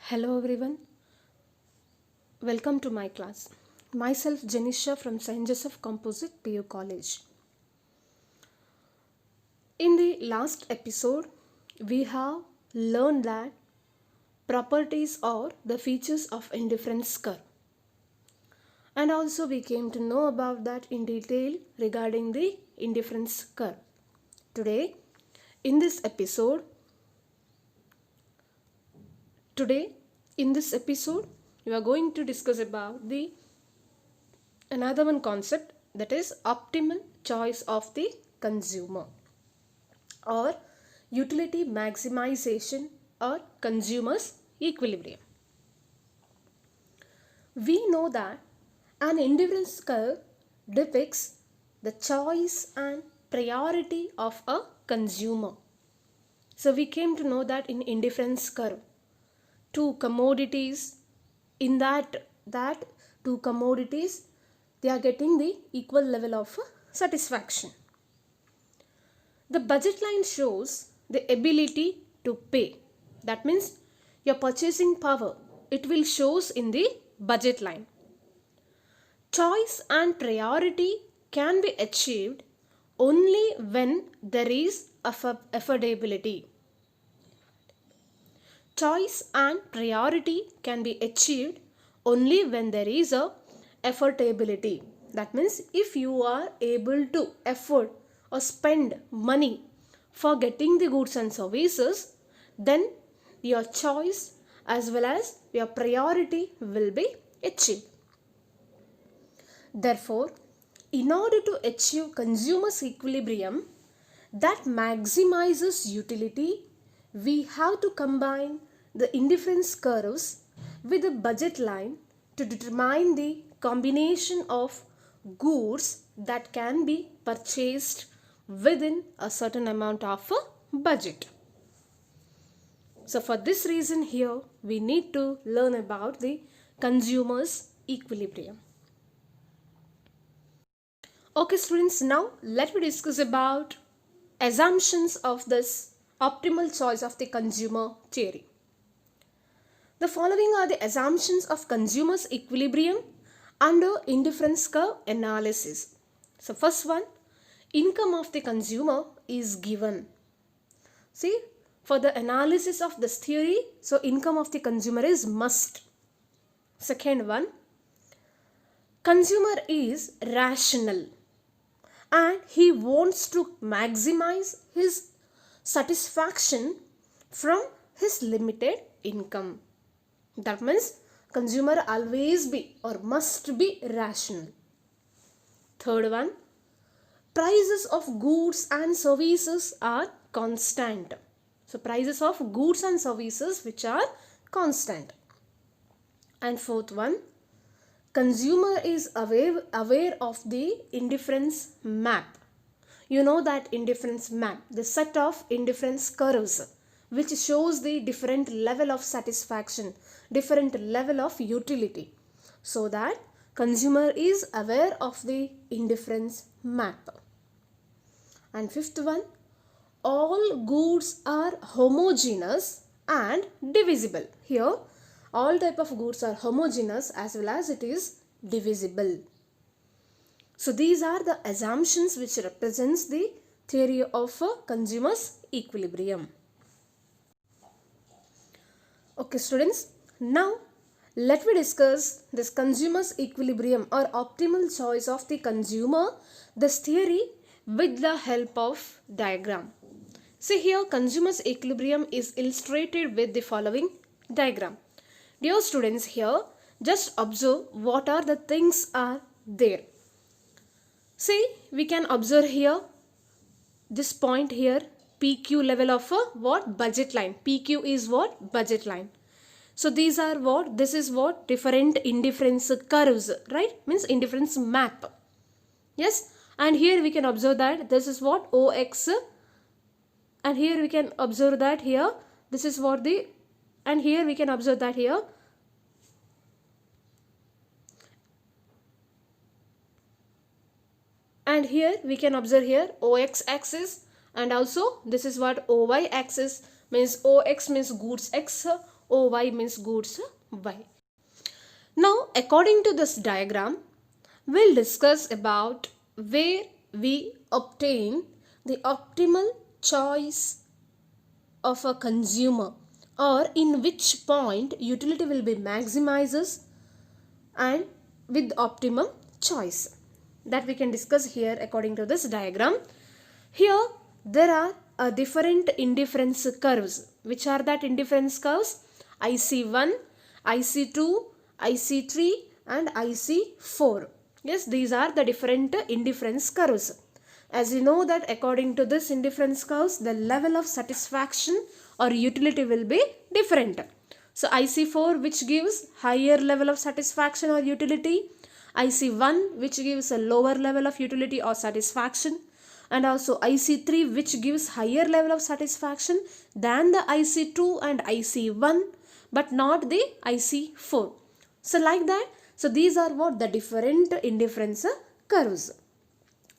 Hello everyone, welcome to my class. Myself Janisha from St. Joseph Composite PU College. In the last episode, we have learned that properties or the features of indifference curve. And also we came to know about that in detail regarding the indifference curve. Today, in this episode, we are going to discuss about the another one concept, that is optimal choice of the consumer or utility maximization or consumer's equilibrium. We know that an indifference curve depicts the choice and priority of a consumer. So we came to know that in indifference curve, two commodities, in that two commodities, they are getting the equal level of satisfaction. The budget line shows the ability to pay. That means your purchasing power, it will shows in the budget line. Choice and priority can be achieved only when there is affordability. Choice and priority can be achieved only when there is a affordability. That means if you are able to afford or spend money for getting the goods and services, then your choice as well as your priority will be achieved. Therefore, in order to achieve consumer's equilibrium that maximizes utility, we have to combine the indifference curves with the budget line to determine the combination of goods that can be purchased within a certain amount of a budget. So for this reason here, we need to learn about the consumer's equilibrium. Okay students, now let me discuss about assumptions of this optimal choice of the consumer theory. The following are the assumptions of consumer's equilibrium under indifference curve analysis. So first one, income of the consumer is given. See, for the analysis of this theory, so income of the consumer is must. Second one, consumer is rational and he wants to maximize his satisfaction from his limited income. That means consumer always be or must be rational. Third one, prices of goods and services are constant. So prices of goods and services which are constant. And fourth one, consumer is aware of the indifference map. You know that indifference map, the set of indifference curves which shows the different level of satisfaction, different level of utility. So that consumer is aware of the indifference map. And fifth one, all goods are homogeneous and divisible. Here all type of goods are homogeneous as well as it is divisible. So these are the assumptions which represents the theory of a consumer's equilibrium. Okay students, now let me discuss this consumer's equilibrium or optimal choice of the consumer, this theory with the help of diagram. See here, consumer's equilibrium is illustrated with the following diagram. Dear students, here just observe what are the things are there. See, we can observe here this point here, PQ level of a what? Budget line. PQ is what? Budget line. So these are what? This is what? Different indifference curves, right? Means indifference map. Yes. And here we can observe that this is what? OX. And here we can observe that here. This is what the, and here we can observe that here. And here we can observe here OX axis, and also this is what OY axis, means OX means goods X, OY means goods Y. Now, according to this diagram, we'll discuss about where we obtain the optimal choice of a consumer, or in which point utility will be maximizes and with optimum choice. That we can discuss here according to this diagram. Here there are different indifference curves. Which are that indifference curves? IC1, IC2, IC3 and IC4. Yes, these are the different indifference curves. As you know that according to this indifference curves, the level of satisfaction or utility will be different. So IC4 which gives higher level of satisfaction or utility, IC1 which gives a lower level of utility or satisfaction, and also IC3 which gives higher level of satisfaction than the IC2 and IC1 but not the IC4. So like that, so these are what the different indifference curves.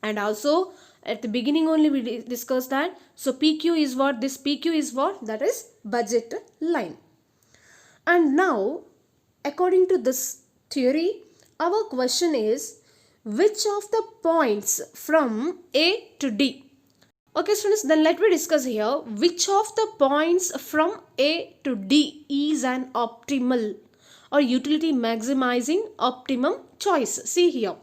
And also at the beginning only we discussed that, so PQ is what? This PQ is what? That is budget line. And now according to this theory, our question is, which of the points from A to D? Okay students, then let me discuss here which of the points from A to D is an optimal or utility maximizing optimum choice. See here,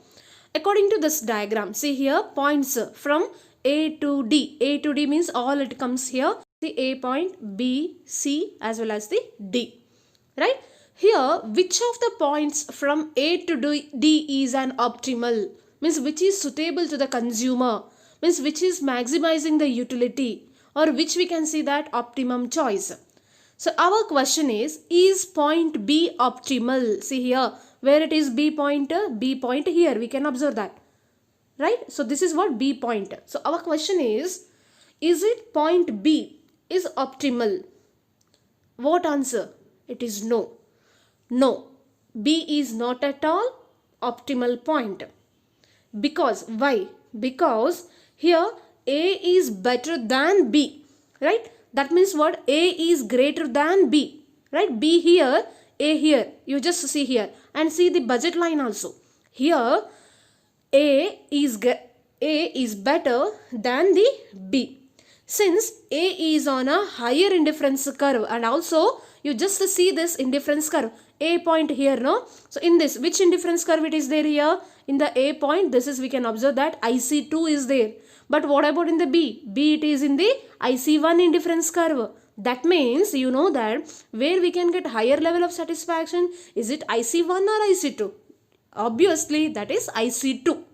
according to this diagram, see here points from A to D. A to D means all it comes here, the A point, B, C as well as the D, right? Here which of the points from A to D is an optimal, means which is suitable to the consumer, means which is maximizing the utility, or which we can see that optimum choice. So our question is point B optimal? See here where it is B point here we can observe that, right? So this is what B point. So our question is it point B is optimal? What answer? It is no. No, B is not at all optimal point. Because why? Because here A is better than B, right? That means what? A is greater than B, right? B here, A here. You just see here and see the budget line also. Here A is better than the B. Since A is on a higher indifference curve, and also you just see this indifference curve, A point here, no? So in this, which indifference curve it is there here? In the A point, this is, we can observe that IC2 is there. But what about in the B? B it is in the IC1 indifference curve. That means you know that where we can get higher level of satisfaction, is it IC1 or IC2? Obviously that is IC2.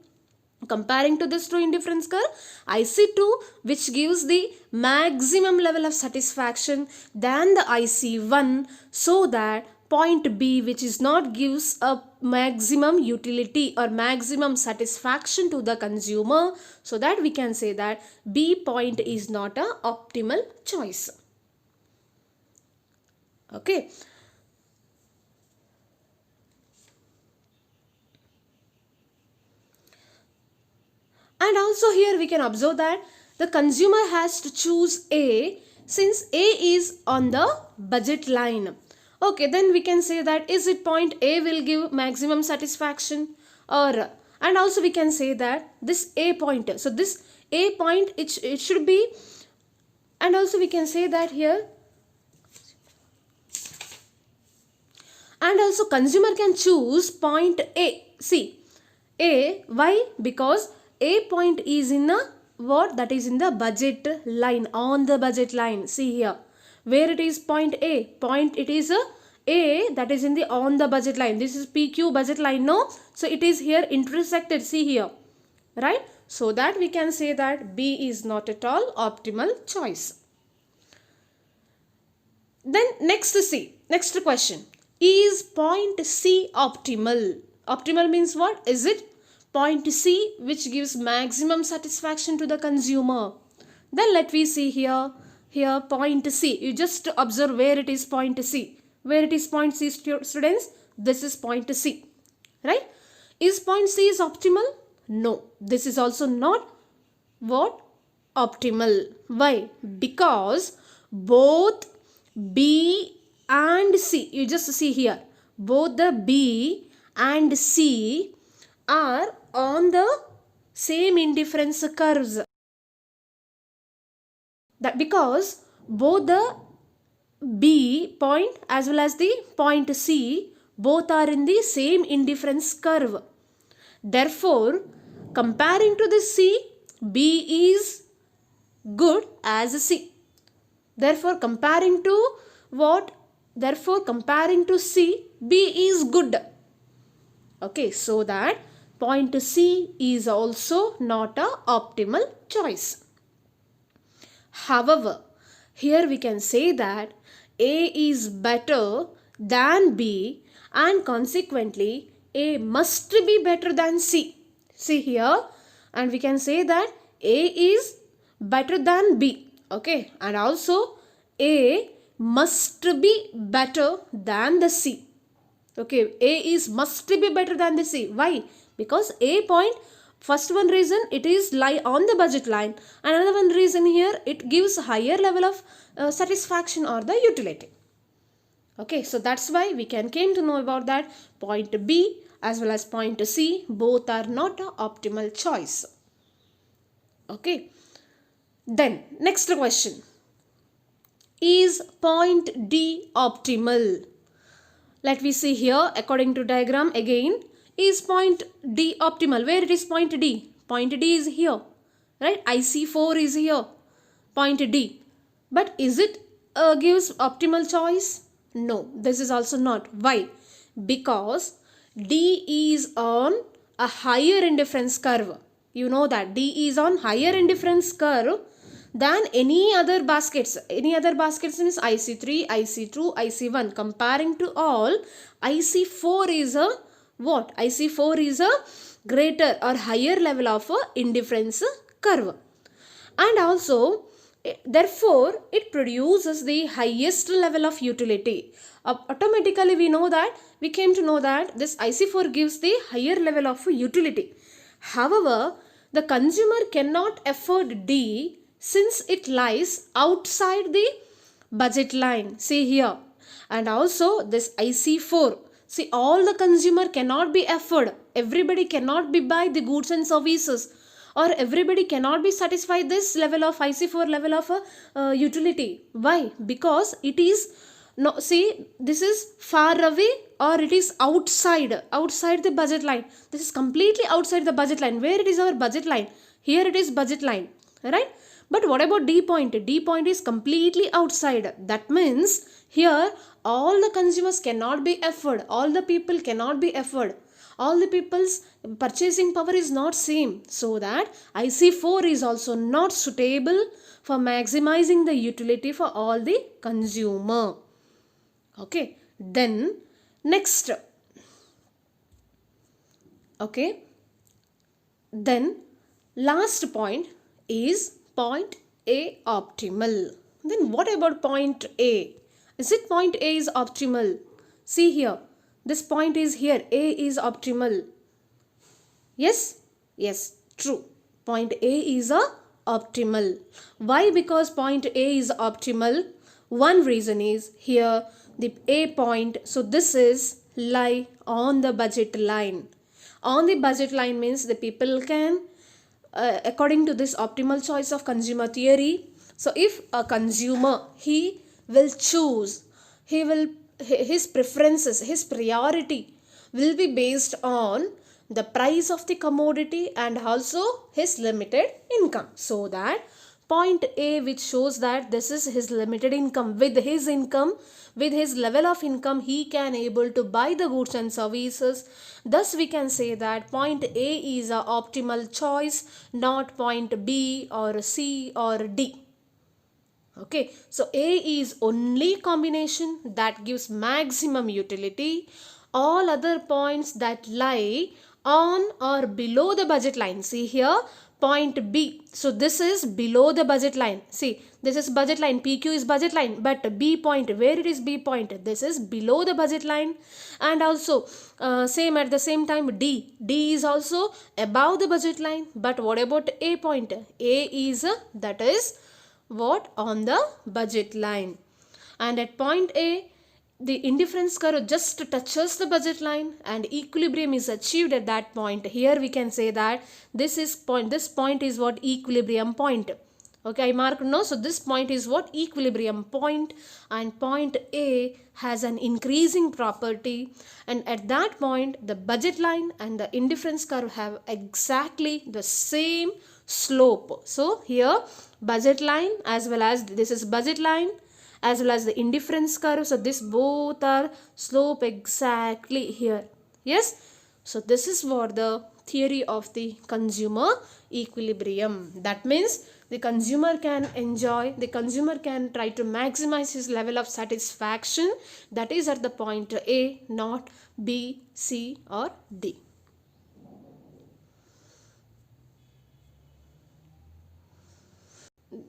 Comparing to this two indifference curve, IC2 which gives the maximum level of satisfaction than the IC1, so that point B which is not gives a maximum utility or maximum satisfaction to the consumer, so that we can say that B point is not a optimal choice. Okay. And also here we can observe that the consumer has to choose A, since A is on the budget line. Okay, then we can say that is it point A will give maximum satisfaction, or, and also we can say that this A point, so this A point it should be, and also we can say that here, and also consumer can choose point A. See A, why? Because A point is in the what? That is in the budget line, on the budget line. See here where it is point A, point it is A that is in the on the budget line. This is PQ budget line, no? So it is here intersected, see here, right? So that we can say that B is not at all optimal choice. Then next C, next question, is point C optimal? Optimal means what? Is it point C which gives maximum satisfaction to the consumer? Then let me see here point C. You just observe where it is point C. Where it is point C, students? This is point C, right? Is point C is optimal? No. This is also not what? Optimal. Why? Because both B and C, you just see here, both the B and C are on the same indifference curves. That because both the B point as well as the point C both are in the same indifference curve. Therefore, comparing to the C, B is good as C. Therefore, comparing to what? Therefore, comparing to C, B is good. Okay, so that point C is also not a optimal choice. However, here we can say that A is better than B and consequently A must be better than C. See here, and we can say that A is better than B. Okay, and also A must be better than the C. Okay, A is must be better than the C. Why? Because A point, first one reason, it is lie on the budget line, and another one reason here, it gives higher level of satisfaction or the utility. Okay, so that's why we came to know about that point B as well as point C both are not an optimal choice. Okay, then next question, is point D optimal? Let me see here, according to diagram again, is point D optimal? Where it is point D? Point D is here, right? IC4 is here, point D. But is it gives optimal choice? No, this is also not. Why? Because D is on a higher indifference curve. You know that D is on higher indifference curve than any other baskets. Any other baskets means IC3, IC2, IC1. Comparing to all, IC4 is a what? IC4 is a greater or higher level of indifference curve. And also, therefore, it produces the highest level of utility. Automatically, we know that, we came to know that this IC4 gives the higher level of utility. However, the consumer cannot afford D since it lies outside the budget line. See here. And also this IC4. See, all the consumer cannot be afford. Everybody cannot be buy the goods and services, or everybody cannot be satisfied this level of IC4 level of utility. Why? Because it is no, see, this is far away or it is outside the budget line. This is completely outside the budget line. Where it is our budget line? Here it is budget line, right? But what about D point? D point is completely outside. That means here all the consumers cannot be afford. All the people cannot be afford. All the people's purchasing power is not same. So that IC4 is also not suitable for maximizing the utility for all the consumer. Okay. Then next. Okay. Then last point is point A optimal. Then what about point A? Is it point A is optimal? See here. This point is here. A is optimal. Yes? Yes. True. Point A is a optimal. Why? Because point A is optimal. One reason is here the A point. So this is lie on the budget line. On the budget line means the people can according to this optimal choice of consumer theory. So if a consumer, he will choose, his preferences, his priority will be based on the price of the commodity and also his limited income. So that point A, which shows that this is his limited income, with his level of income, he can able to buy the goods and services. Thus we can say that point A is a optimal choice, not point B or C or D. Okay, so A is only combination that gives maximum utility. All other points that lie on or below the budget line. See here, point B. So this is below the budget line. See, this is budget line. PQ is budget line. But B point, where it is B point? This is below the budget line. And also same at the same time D. D is also above the budget line. But what about A point? A is that is what? On the budget line. And at point A, the indifference curve just touches the budget line and equilibrium is achieved at that point. Here we can say that this point is what equilibrium point. Okay, I marked no. So this point is what equilibrium point, and point A has an increasing property, and at that point the budget line and the indifference curve have exactly the same slope. So here budget line as well as this is budget line as well as the indifference curve. So this both are slope exactly here. Yes. So this is what the theory of the consumer equilibrium. That means the consumer can try to maximize his level of satisfaction, that is at the point A, not B, C or D.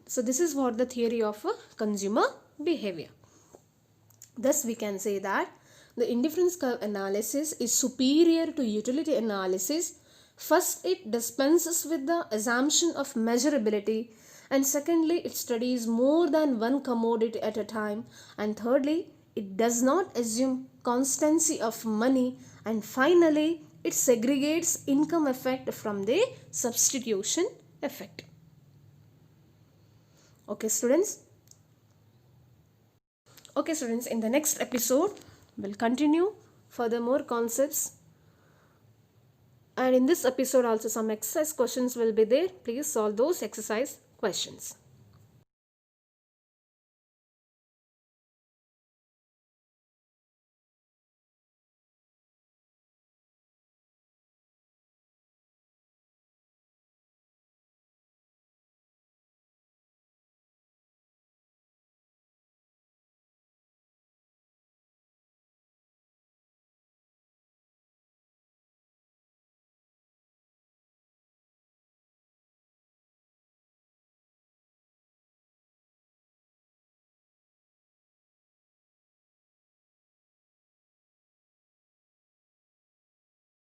So this is what the theory of consumer behavior. Thus we can say that the indifference curve analysis is superior to utility analysis. First, it dispenses with the assumption of measurability, and secondly, it studies more than one commodity at a time, and thirdly, it does not assume constancy of money, and finally, it segregates income effect from the substitution effect. Okay students, in the next episode we'll continue further more concepts, and in this episode also some exercise questions will be there. Please solve those exercise questions.